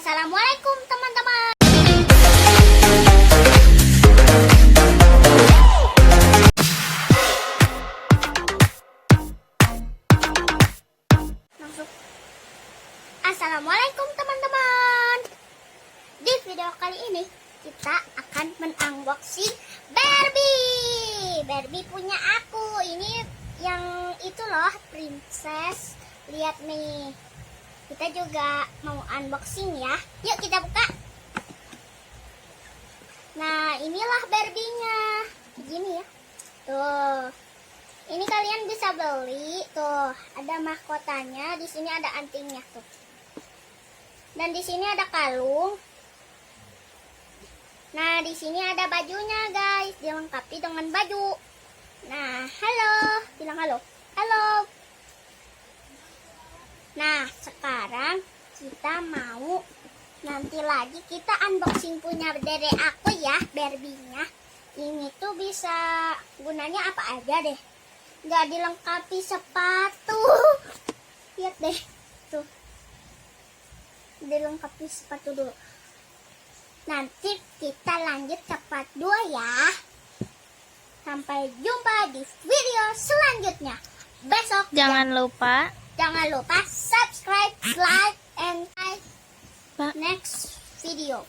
Assalamualaikum teman-teman. Masuk. Assalamualaikum teman-teman. Di video kali ini kita akan men-unboxing Barbie punya aku. Ini yang itu loh, princess. Lihat nih. Kita juga mau unboxing ya. Yuk kita buka. Nah, inilah Barbie-nya. Begini ya. Tuh. Ini kalian bisa beli. Tuh, ada mahkotanya. Di sini ada antingnya tuh. Dan di sini ada kalung. Nah, di sini ada bajunya, guys. Dilengkapi dengan baju. Nah, halo. Bilang halo. Halo. Nah, sekarang kita mau nanti lagi kita unboxing punya dedek aku ya, Barbie-nya. Ini tuh bisa gunanya apa aja deh. Nggak dilengkapi sepatu. Lihat deh, tuh. Dilengkapi sepatu dulu. Nanti kita lanjut ke part 2 ya. Sampai jumpa di video selanjutnya. Besok. Jangan lupa Jangan lupa subscribe, like, and like next video.